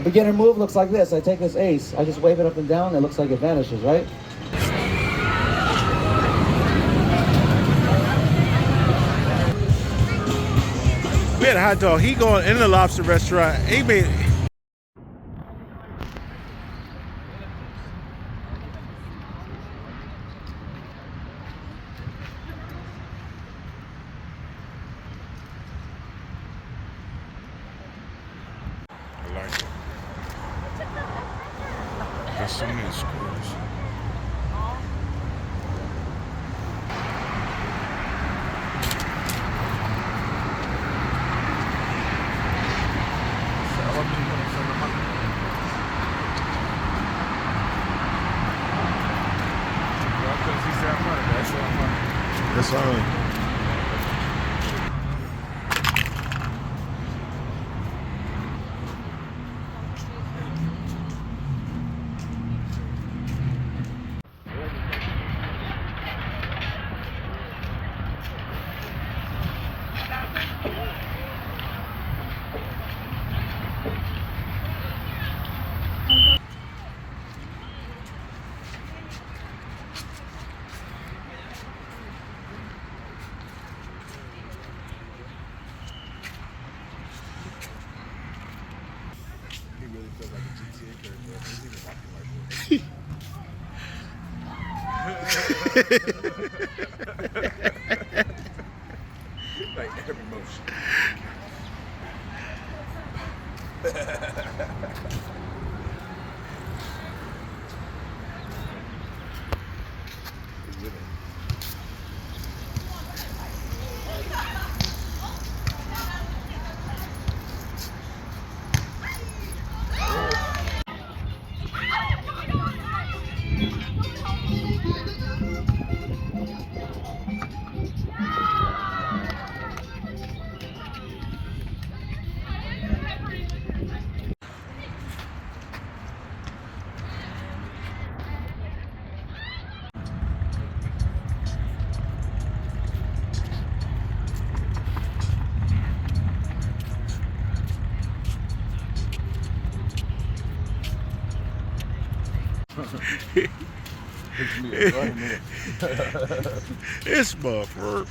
A beginner move looks like this. I take this ace. I just wave it up and down. It looks like it vanishes, right? We had a hot dog. He going in the lobster restaurant. He made. I like it. There's so many squirrels. That's all. Like every motion. It's buffer.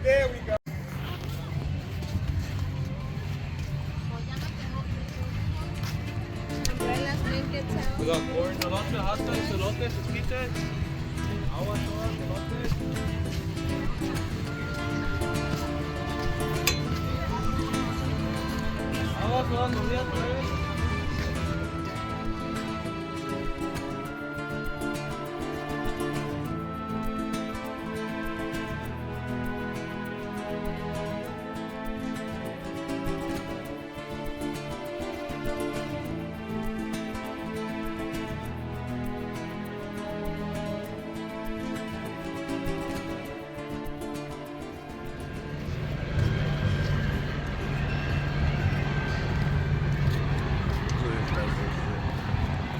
There we go. We got corn, elote, hot dogs, elotes, esquites, agua, sodas, elotes. Agua, sodas, mordidas, otra vez.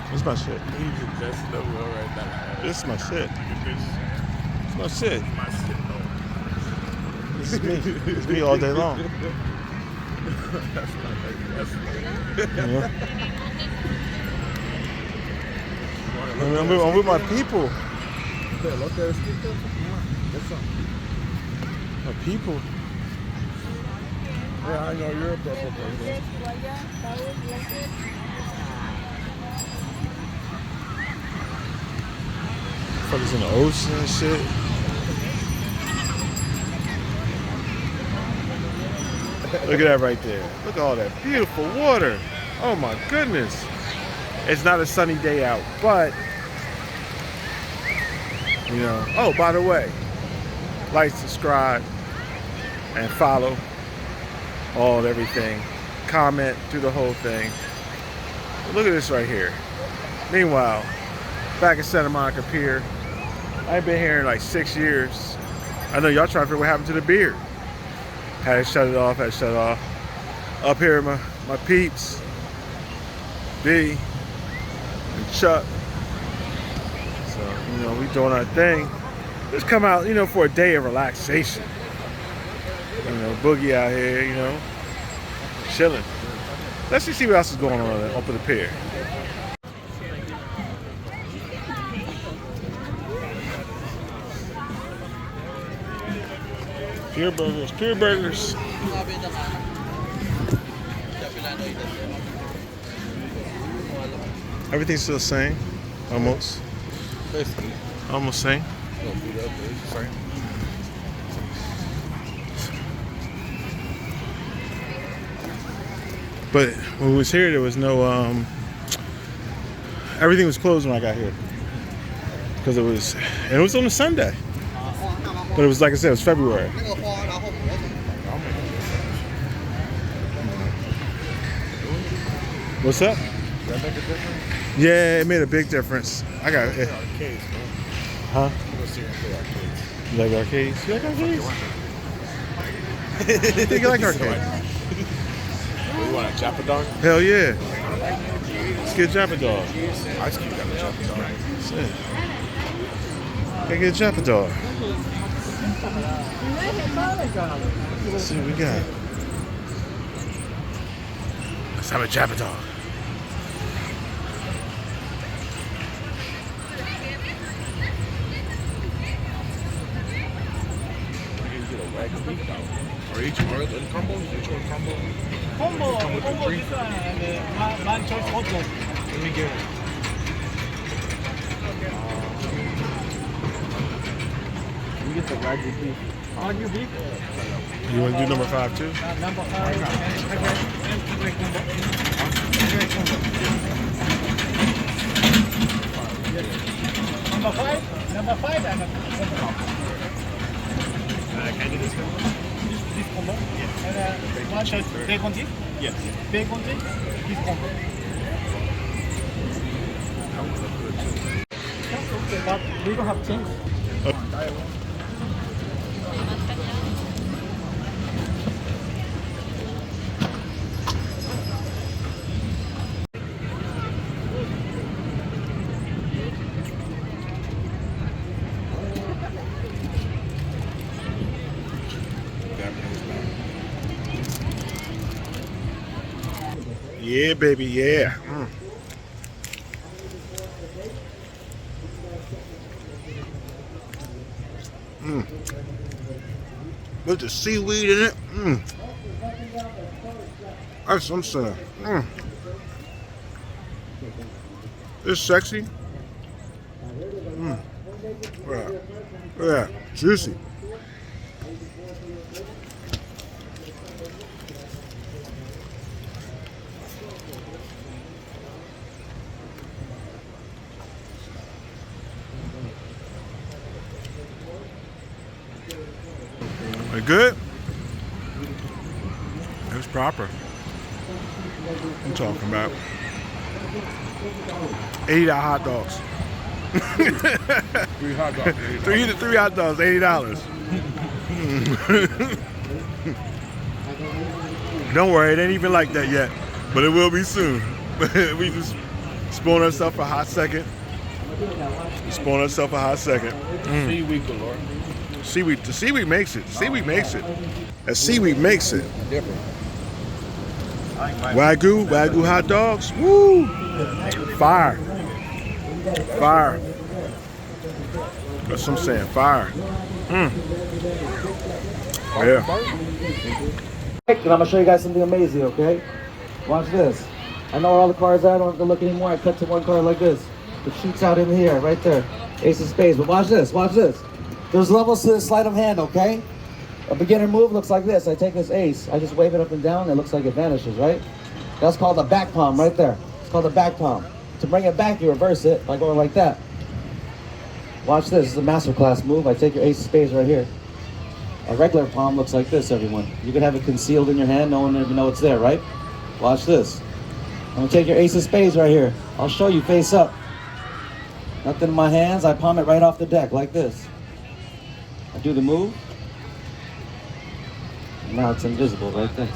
This is my shit. This is my shit. It's my shit. This is me. It's me all day long. Yeah. I'm with my people. My people. Yeah, I know you're a purple person. Fuckers in the ocean and shit. Look at that right there. Look at all that beautiful water. Oh my goodness. It's not a sunny day out, but you know. Oh, by the way, like, subscribe, and follow everything. Comment through the whole thing. Look at this right here. Meanwhile, back at Santa Monica Pier, I ain't been here in like 6 years. I know y'all trying to figure what happened to the beard. Had to shut it off, Up here, my peeps, D, and Chuck. So, you know, we doing our thing. Just come out, you know, for a day of relaxation. You know, Boogie out here, you know, chilling. Let's just see what else is going on up at the pier. Pier burgers, pier burgers. Everything's still the same, almost. Almost same. But when we was here, there was no, everything was closed when I got here. Because it was on a Sunday. But it was, like I said, it was February. What's up? Does that make a difference? Yeah, it made a big difference. I got it. Arcades, man. Huh? Go see and play arcades. You like arcades? You like arcades? I think you like arcades. You want a Japadog? Hell yeah. Let's get Japadog. Ice Cube got a Japadog. Shit. Gotta get Japadog. Let's see what we got. Let's have a Japadog. Or each one combo? Each one combo? Combo this one and one choice hot dog. Let me get it. You get the Wagyu beef. Wagyu beef. You want to do number 5 too? Number 5 and combo. Number 5 and Can I do this combo? this combo. And one choice bacon cheese. Yes. Bacon cheese. This combo. But we don't have change. Yeah, baby, yeah. With the seaweed in it. That's what I'm saying. It's sexy. Look at that. Juicy. Good? It was proper. I'm talking about $80 hot dogs. 3 hot dogs. Three hot dogs, $80. Don't worry, it ain't even like that yet, but it will be soon. We just spoon ourselves a hot second. Seaweed galore. Seaweed, the seaweed makes it. Seaweed makes it. That seaweed makes it. Different. Wagyu hot dogs. Woo! Fire. Fire. That's what I'm saying. Fire. Yeah. And I'm gonna show you guys something amazing, okay? Watch this. I know where all the cars are. I don't have to look anymore. I cut to one car like this. It shoots out in here, right there. Ace of spades. But watch this. Watch this. There's levels to the sleight of hand, okay? A beginner move looks like this. I take this ace, I just wave it up and down, it looks like it vanishes, right? That's called a back palm right there. It's called a back palm. To bring it back, you reverse it by going like that. Watch this. This is a masterclass move. I take your ace of spades right here. A regular palm looks like this, everyone. You can have it concealed in your hand. No one will even know it's there, right? Watch this. I'm going to take your ace of spades right here. I'll show you face up. Nothing in my hands. I palm it right off the deck like this. I do the move. Now it's invisible right there.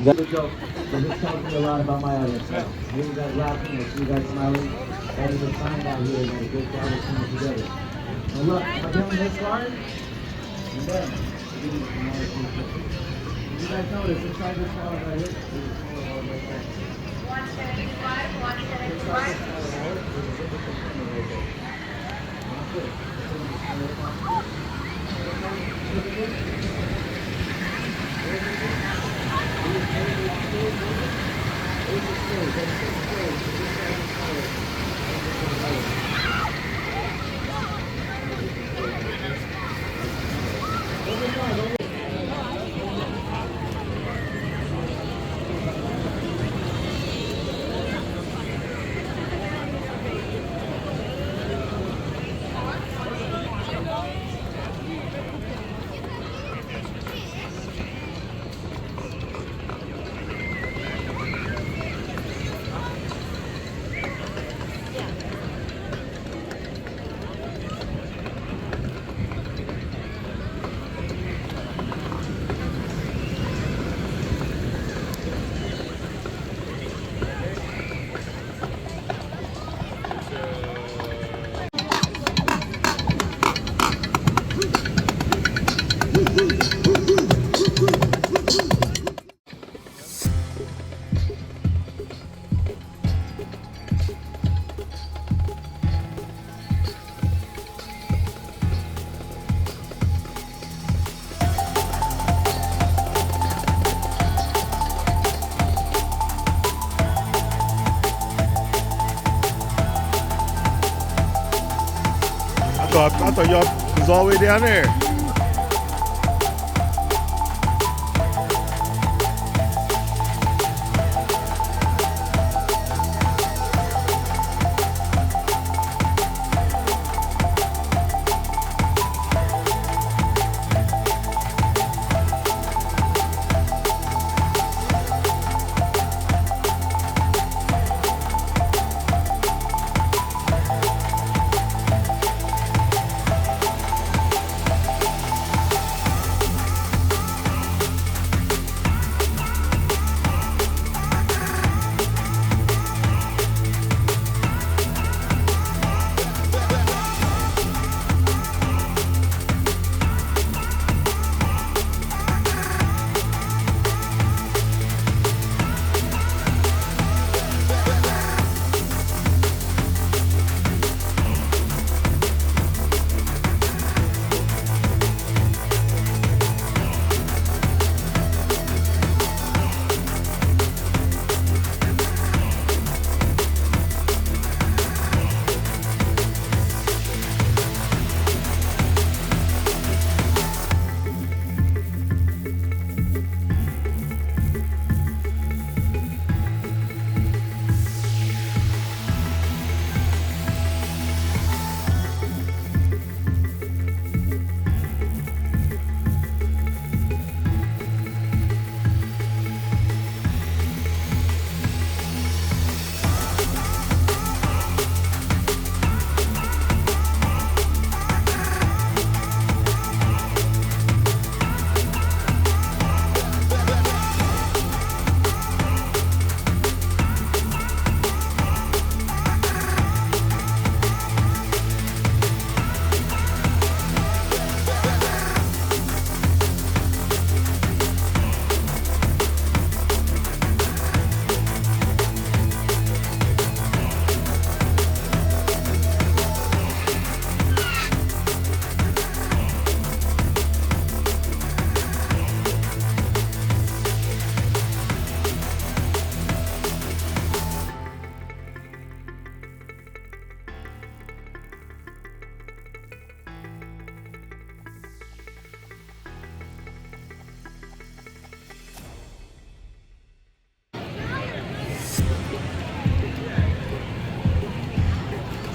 There we go. So this tells me a lot about my audience now. Here you guys laughing, I see you guys smiling. That is a sign out here that a good crowd is coming together. Now look, if I give them this card, and then I give you some more pictures. You guys notice inside this wallet right here, there's a smaller wallet right there. 175, 175. I thought y'all was all the way down there.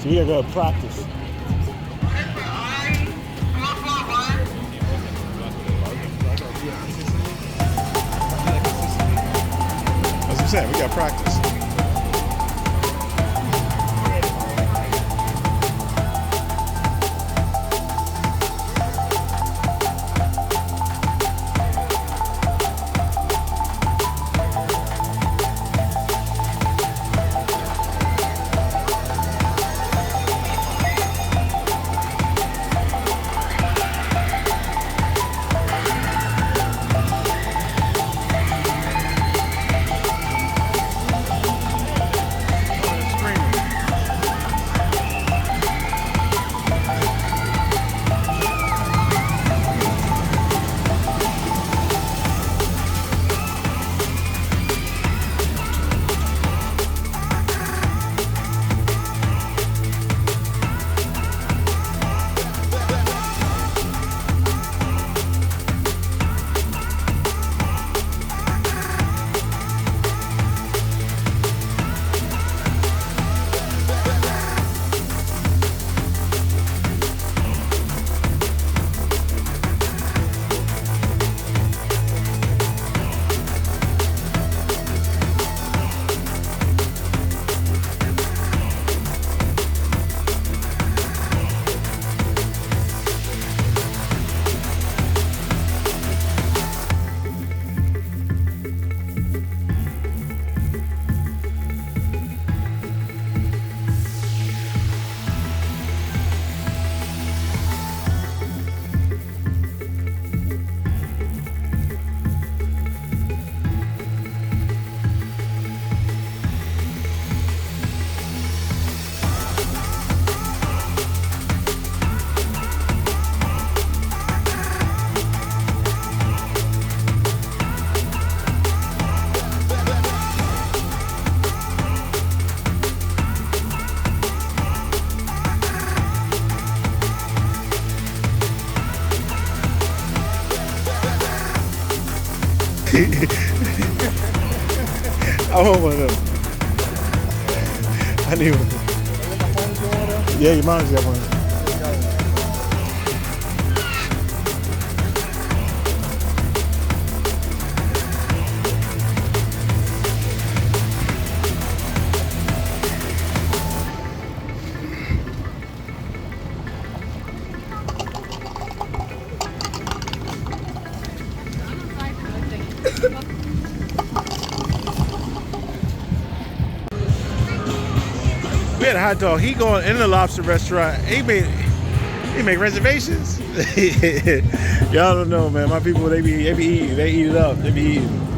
So we gotta go practice. As I'm saying, we got practice. I want one of them. I need one. Yeah, your mom's got one. We had a hot dog. He going in the lobster restaurant. He made reservations. Y'all don't know, man. My people, they be eating. They eat it up. They be eating.